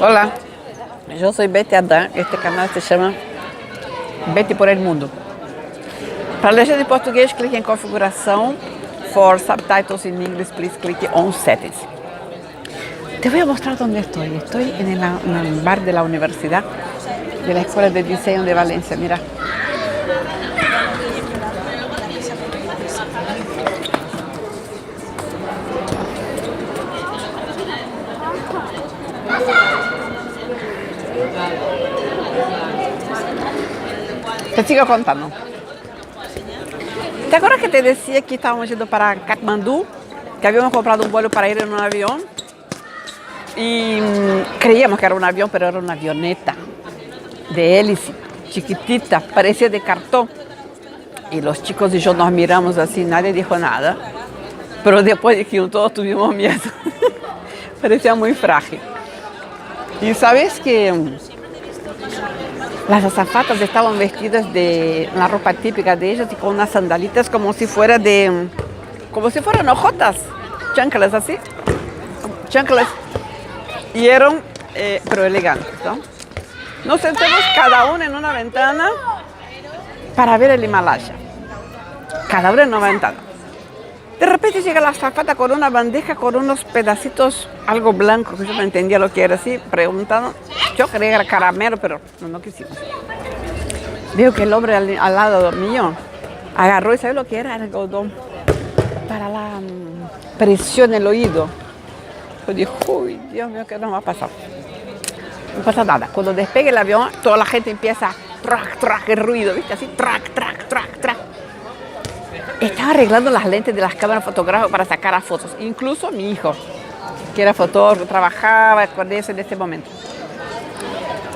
Hola, yo soy Betty Adán. Este canal se llama Betty por el Mundo. Para legenda em português, clique em configuração. For subtitles in English, please click on settings. Te voy a mostrar dónde estoy. Estoy en el bar de la universidad, de la Escuela de Diseño de Valencia. Mira. Te sigo contando. ¿Te acuerdas que te decía que estábamos yendo para Katmandú? Que habíamos comprado un vuelo para ir en un avión. Y creíamos que era un avión, pero era una avioneta de hélice, chiquitita, parecía de cartón. Y los chicos y yo nos miramos así, nadie dijo nada. Pero después de que todos tuvimos miedo. Parecía muy frágil. Y sabes que las azafatas estaban vestidas de la ropa típica de ellas y con unas sandalitas como si fueran hojotas, chanclas así, chanclas, y eran, pero elegantes, ¿no? Nos sentamos cada uno en una ventana para ver el Himalaya, cada uno en una ventana. De repente llega la azafata con una bandeja con unos pedacitos, algo blanco, que yo no entendía lo que era así, preguntando. Yo creía que era caramelo, pero no quisimos. Veo que el hombre al lado mío agarró y ¿sabe lo que era? Era algodón para la presión en el oído. Yo dije, uy, Dios mío, ¿qué nos va a pasar? No pasa nada. Cuando despegue el avión, toda la gente empieza, trac, trac, el ruido, ¿viste? Así, trac, trac, trac, trac. Estaba arreglando las lentes de las cámaras fotográficas para sacar las fotos. Incluso mi hijo, que era fotógrafo, trabajaba con eso en este momento.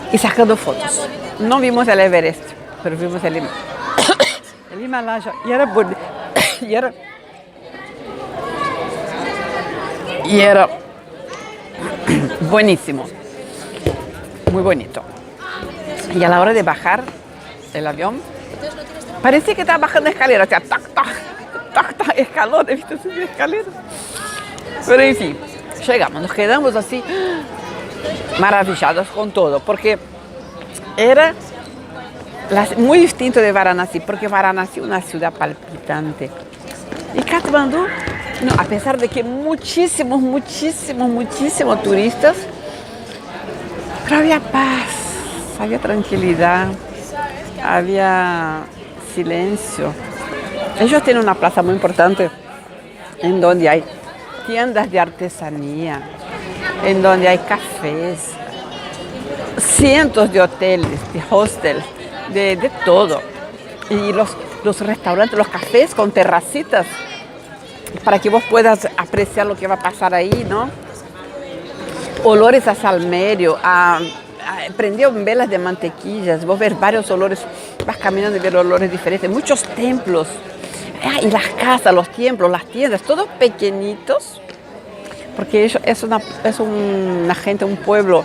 Y sacando fotos. No vimos el Everest, pero vimos el Himalaya. Y era bonito. Y era buenísimo. Muy bonito. Y a la hora de bajar el avión, parecía que estaba bajando escaleras, o sea, tac, tac, tac, tac, escalones, ¿viste? Subir escaleras. Pero en fin, llegamos, nos quedamos así, maravillados con todo, porque era muy distinto de Varanasi, porque Varanasi es una ciudad palpitante. Y Katmandú, no, a pesar de que muchísimos turistas, pero había paz, había tranquilidad, había silencio. Ellos tienen una plaza muy importante en donde hay tiendas de artesanía, en donde hay cafés, cientos de hoteles, de hostels, de todo. Y los restaurantes, los cafés con terracitas para que vos puedas apreciar lo que va a pasar ahí, ¿no? Olores a salmerio, prendieron velas de mantequillas, vos ves varios olores, vas caminando y ves olores diferentes, muchos templos, y las casas, los templos, las tiendas, todos pequeñitos, porque es una gente, un pueblo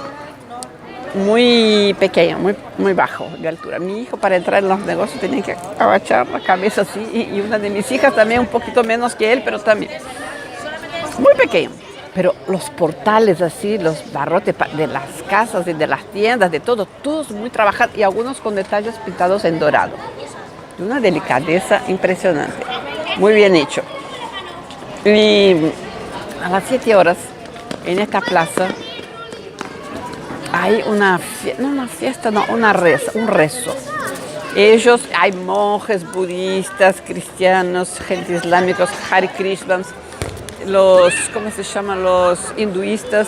muy pequeño, muy bajo de altura. Mi hijo para entrar en los negocios tenía que agachar la cabeza así, y una de mis hijas también un poquito menos que él, pero también muy pequeño. Pero los portales así, los barrotes de las casas y de las tiendas, de todo, todos muy trabajados y algunos con detalles pintados en dorado. De una delicadeza impresionante, muy bien hecho. Y a las 7 horas, en esta plaza, hay un rezo. Hay monjes, budistas, cristianos, gente islámicos, Hare Krishnas, ¿cómo se llaman? Los hinduistas,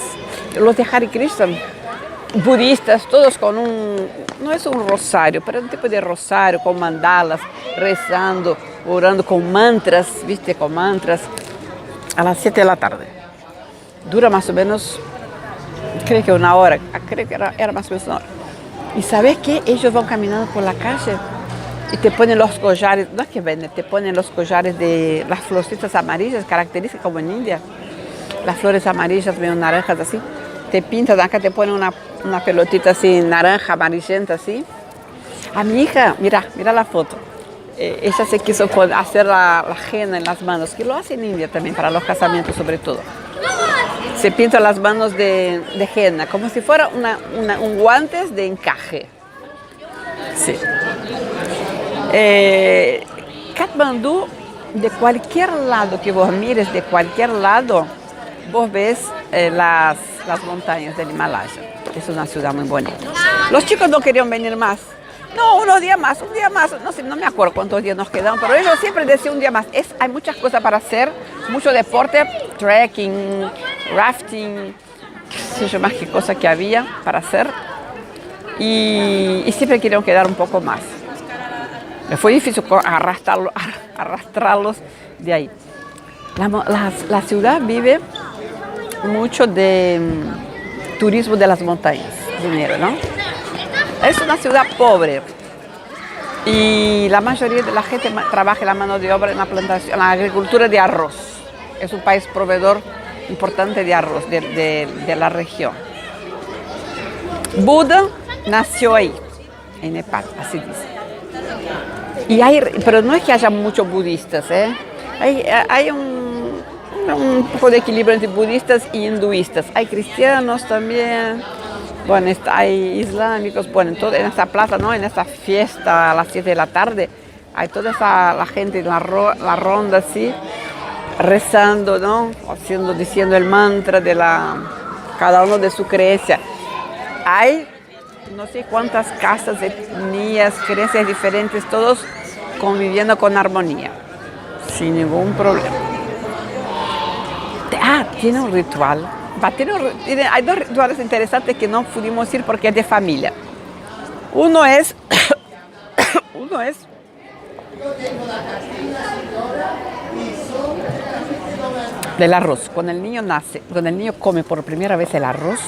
los de Hare Krishna, budistas, todos con no es un rosario, pero un tipo de rosario con mandalas, rezando, orando con mantras, ¿viste? Con mantras, a las 7 de la tarde. Dura más o menos, creo que una hora, creo que era más o menos una hora. Y ¿sabes qué? Ellos van caminando por la calle y te ponen los collares, no es que venden, te ponen los collares de las florcitas amarillas, características como en India. Las flores amarillas, medio naranjas así. Te pintan acá, te ponen una pelotita así, naranja, amarillenta así. A mi hija, mira la foto. Ella se quiso hacer la henna en las manos, que lo hace en India también, para los casamientos sobre todo. se pinta las manos de henna, como si fuera un guantes de encaje. Sí. Katmandú, de cualquier lado que vos mires, de cualquier lado, vos ves las montañas del Himalaya. Es una ciudad muy bonita. Los chicos no querían venir más. No, un día más. No sé, no me acuerdo cuántos días nos quedaron, pero ellos siempre decían un día más. Hay muchas cosas para hacer, mucho deporte, trekking, rafting, qué sé yo más qué cosa que había para hacer. Y siempre querían quedar un poco más. Me fue difícil arrastrarlos de ahí. La ciudad vive mucho de turismo de las montañas, dinero, ¿no? Es una ciudad pobre y la mayoría de la gente trabaja la mano de obra en la plantación, en la agricultura de arroz. Es un país proveedor importante de arroz de la región. Buda nació ahí, en Nepal, así dice. Pero no es que haya muchos budistas, ¿eh? Hay un poco de equilibrio entre budistas y hinduistas. Hay cristianos también, bueno, hay islámicos, bueno, en esta plaza, ¿no? En esta fiesta a las 7 de la tarde, hay toda la gente en la ronda así, rezando, ¿no? Diciendo el mantra de cada uno de su creencia. Hay no sé cuántas casas, etnias, creencias diferentes, todos conviviendo con armonía, sin ningún problema. Tiene un ritual. Hay dos rituales interesantes que no pudimos ir porque es de familia. Uno es del arroz. Cuando el niño nace, cuando el niño come por primera vez el arroz,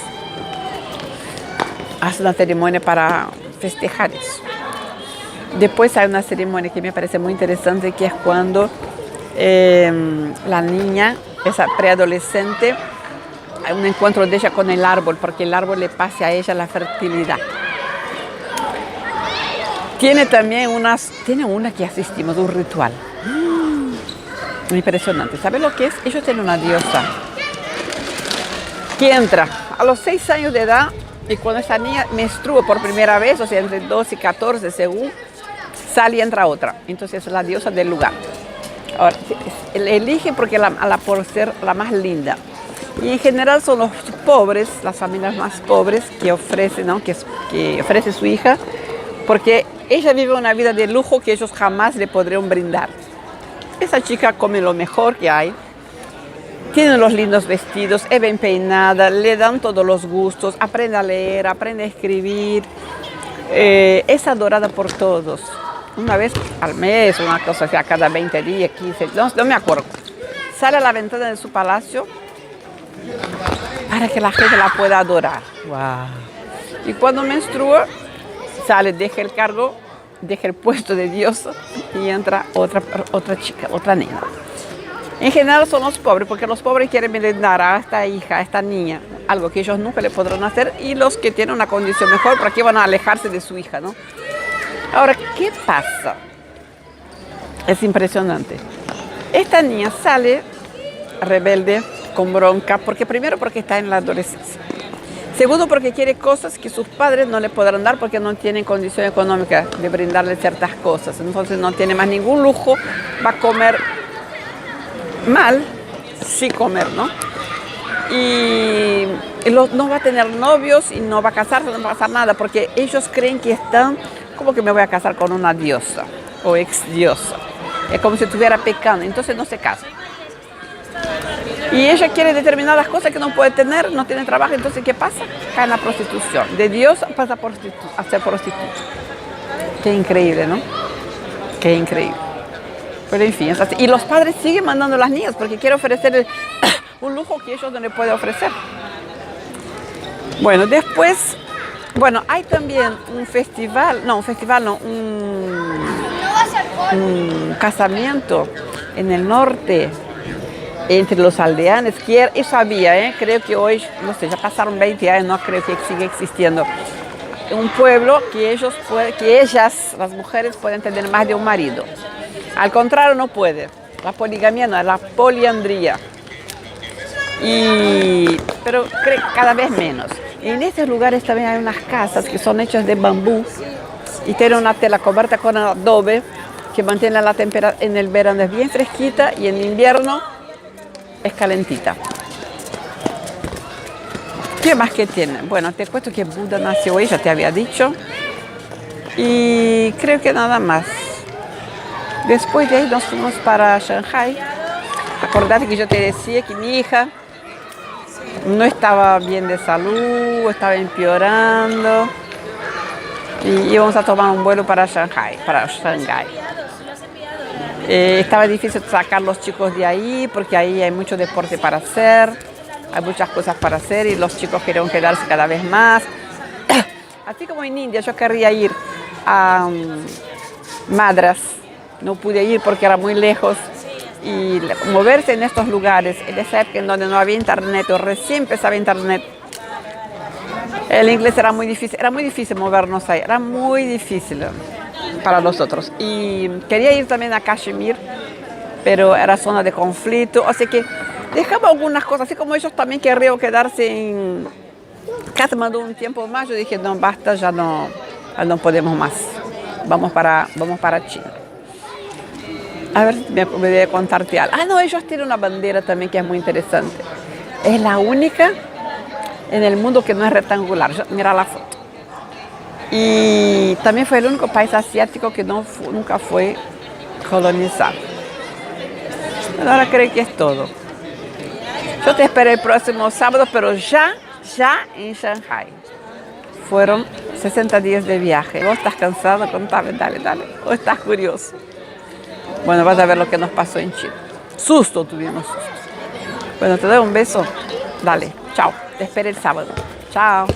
hace una ceremonia para festejar eso. Después hay una ceremonia que me parece muy interesante, que es cuando la niña, esa preadolescente, hay un encuentro de ella con el árbol, porque el árbol le pase a ella la fertilidad. Tiene una que asistimos, un ritual. Muy impresionante. ¿Sabe lo que es? Ellos tienen una diosa que entra a los 6 años de edad. Y cuando esa niña menstrua por primera vez, o sea, entre 12 y 14 según, sale y entra otra. Entonces es la diosa del lugar. Ahora, eligen porque por ser la más linda. Y en general son los pobres, las familias más pobres que ofrecen, ¿no? que ofrece su hija, porque ella vive una vida de lujo que ellos jamás le podrían brindar. Esa chica come lo mejor que hay. Tiene los lindos vestidos, es bien peinada, le dan todos los gustos, aprende a leer, aprende a escribir, es adorada por todos. Una vez al mes, una cosa así, cada 20 días, 15, no me acuerdo. Sale a la ventana de su palacio para que la gente la pueda adorar. Wow. Y cuando menstrua, sale, deja el cargo, deja el puesto de diosa y entra otra chica, otra niña. En general son los pobres, porque los pobres quieren brindar a esta hija, a esta niña, algo que ellos nunca le podrán hacer, y los que tienen una condición mejor, ¿para qué van a alejarse de su hija, no? Ahora, ¿qué pasa? Es impresionante. Esta niña sale rebelde, con bronca, primero porque está en la adolescencia. Segundo, porque quiere cosas que sus padres no le podrán dar porque no tienen condición económica de brindarle ciertas cosas. Entonces no tiene más ningún lujo, va a comer mal, sí comer, ¿no? Y no va a tener novios y no va a casarse, no va a pasar nada, porque ellos creen que están, como que me voy a casar con una diosa o ex diosa. Es como si estuviera pecando, entonces no se casa. Y ella quiere determinadas cosas que no puede tener, no tiene trabajo, entonces ¿qué pasa? Cae en la prostitución. De diosa pasa a ser prostituta. Qué increíble, ¿no? Qué increíble. Pero en fin, es así. Y los padres siguen mandando a las niñas porque quieren ofrecer un lujo que ellos no le pueden ofrecer. Bueno, después, hay también un casamiento en el norte entre los aldeanos, que eso había, creo que hoy, no sé, ya pasaron 20 años, no creo que siga existiendo. Un pueblo que ellas, las mujeres, pueden tener más de un marido. Al contrario, no puede. La poligamia no, es la poliandría. Y pero cada vez menos. En estos lugares también hay unas casas que son hechas de bambú y tienen una tela cubierta con adobe que mantiene la temperatura. En el verano es bien fresquita y en invierno es calentita. ¿Qué más que tienen? Bueno, te cuento que Buda nació hoy, ya te había dicho. Y creo que nada más. Después de ahí nos fuimos para Shanghai. Acordate que yo te decía que mi hija no estaba bien de salud, estaba empeorando. Y íbamos a tomar un vuelo para Shanghai. Estaba difícil sacar los chicos de ahí porque ahí hay mucho deporte para hacer, hay muchas cosas para hacer y los chicos querían quedarse cada vez más. Así como en India yo quería ir a Madras, no pude ir porque era muy lejos y moverse en estos lugares, en esa época en donde no había internet o recién empezaba internet, el inglés era muy difícil movernos ahí, era muy difícil para nosotros. Y quería ir también a Kashmir, pero era zona de conflicto, así que dejaba algunas cosas, así como ellos también querían quedarse en Katmandú un tiempo más, yo dije, no, basta, ya no podemos más, vamos para China. A ver si me voy a contarte algo. No, ellos tienen una bandera también que es muy interesante. Es la única en el mundo que no es rectangular, mira la foto. Y también fue el único país asiático que nunca fue colonizado. Ahora creo que es todo. Yo te espero el próximo sábado, pero ya en Shanghai. Fueron 60 días de viaje. ¿Vos estás cansado? Contame, dale. ¿O estás curioso? Bueno, vas a ver lo que nos pasó en Chile. Tuvimos susto. Bueno, te doy un beso. Dale, chao. Te espero el sábado. Chao.